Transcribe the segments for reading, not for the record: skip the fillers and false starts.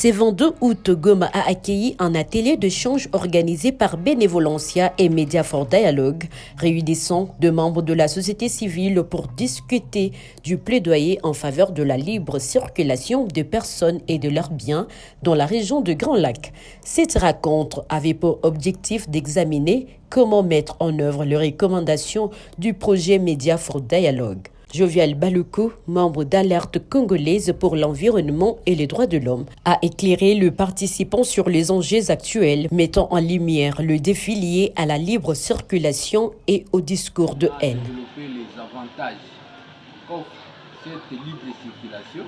Ce 22 août, Goma a accueilli un atelier d'échange organisé par Bénévolencia et Media for Dialogue, réunissant deux membres de la société civile pour discuter du plaidoyer en faveur de la libre circulation des personnes et de leurs biens dans la région de Grand Lac. Cette rencontre avait pour objectif d'examiner comment mettre en œuvre les recommandations du projet Media for Dialogue. Jovial Baluku, membre d'Alerte congolaise pour l'environnement et les droits de l'homme, a éclairé le participant sur les enjeux actuels, mettant en lumière le défi lié à la libre circulation et au discours de haine. Développer les avantages qu'offre cette libre circulation.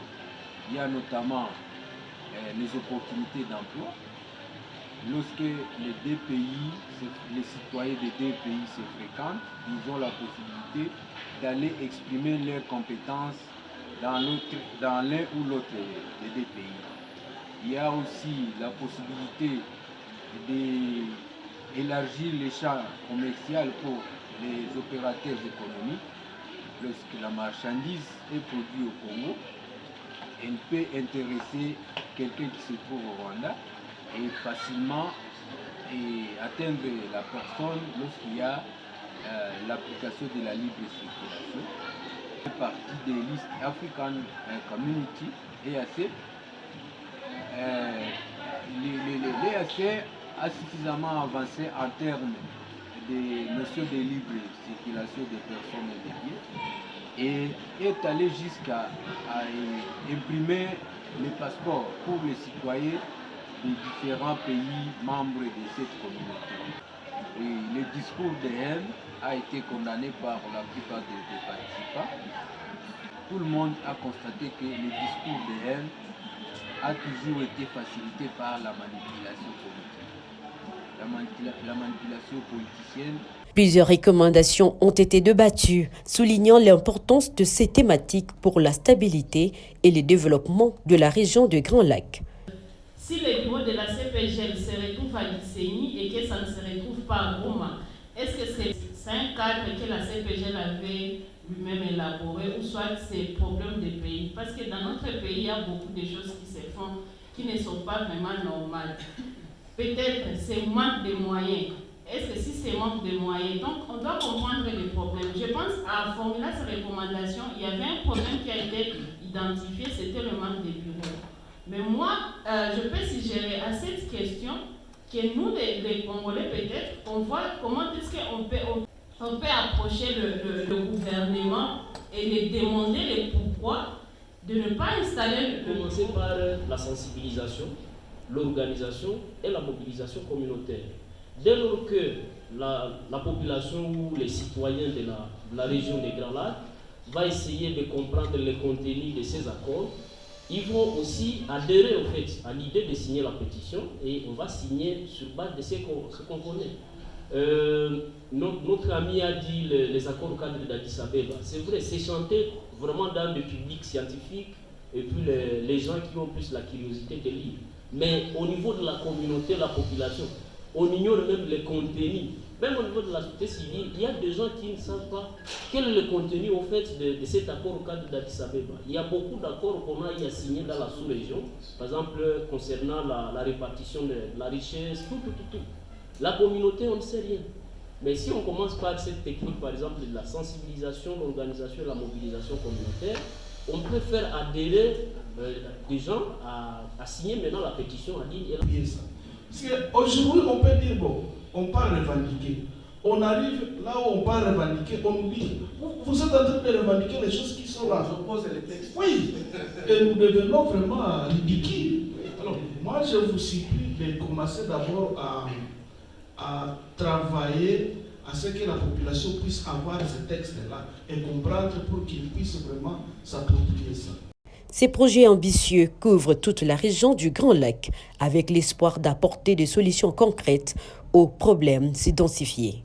Il y a notamment les opportunités d'emploi. Lorsque les deux pays, les citoyens des deux pays se fréquentent, ils ont la possibilité d'aller exprimer leurs compétences dans l'un ou l'autre des deux pays. Il y a aussi la possibilité d'élargir les champs commerciaux pour les opérateurs économiques. Lorsque la marchandise est produite au Congo, elle peut intéresser quelqu'un qui se trouve au Rwanda et facilement atteindre la personne lorsqu'il y a l'application de la libre circulation. C'est partie des listes African Community, EAC. L'EAC a suffisamment avancé en termes des notions de libre circulation des personnes et des biens et est allé jusqu'à imprimer les passeports pour les citoyens des différents pays membres de cette communauté. Et le discours de haine a été condamné par la plupart des participants. Tout le monde a constaté que le discours de haine a toujours été facilité par la manipulation politique. La manipulation politicienne. Plusieurs recommandations ont été débattues, soulignant l'importance de ces thématiques pour la stabilité et le développement de la région de Grand Lac. Si les bureaux de la CPGL se retrouvent à Gisenyi et que ça ne se retrouve pas à Goma, est-ce que c'est un cadre que la CPGL avait lui-même élaboré ou soit c'est problème des pays? Parce que dans notre pays, il y a beaucoup de choses qui se font qui ne sont pas vraiment normales. Peut-être c'est manque de moyens. Est-ce que si c'est manque de moyens, donc on doit comprendre les problèmes. Je pense à formuler ces recommandations, il y avait un problème qui a été identifié, c'était le manque de bureaux. Mais moi, je peux suggérer à cette question que nous, les Congolais, peut-être, on voit comment est-ce qu'on peut approcher le gouvernement et lui demander le pourquoi de ne pas installer Commencer par la sensibilisation, l'organisation et la mobilisation communautaire. Dès lors que la population ou les citoyens de la région des Grands Lacs va essayer de comprendre le contenu de ces accords, ils vont aussi adhérer au fait à l'idée de signer la pétition et on va signer sur base de ce qu'on connaît. Notre ami a dit les accords cadres d'Addis Abeba. C'est vrai, c'est chanté vraiment dans le public scientifique et puis les gens qui ont plus la curiosité de lire. Mais au niveau de la communauté, la population, on ignore même le contenu. Même au niveau de la société civile, il y a des gens qui ne savent pas quel est le contenu au fait de cet accord au cadre d'Addis Abeba. Il y a beaucoup d'accords qu'on a signés dans la sous-région, par exemple concernant la répartition de la richesse, tout. La communauté, on ne sait rien. Mais si on commence par cette technique, par exemple, de la sensibilisation, l'organisation et la mobilisation communautaire, on peut faire adhérer des gens à signer maintenant la pétition en ligne. Parce qu'aujourd'hui, on peut dire, bon, on part revendiquer. On arrive là où on part revendiquer, on nous dit, vous êtes en train de revendiquer les choses qui sont là. On pose les textes. Oui, et nous devenons vraiment ridicules. Alors, moi, je vous supplie de commencer d'abord à travailler à ce que la population puisse avoir ces textes-là et comprendre pour qu'ils puissent vraiment s'approprier ça. Ces projets ambitieux couvrent toute la région du Grand Lac avec l'espoir d'apporter des solutions concrètes aux problèmes identifiés.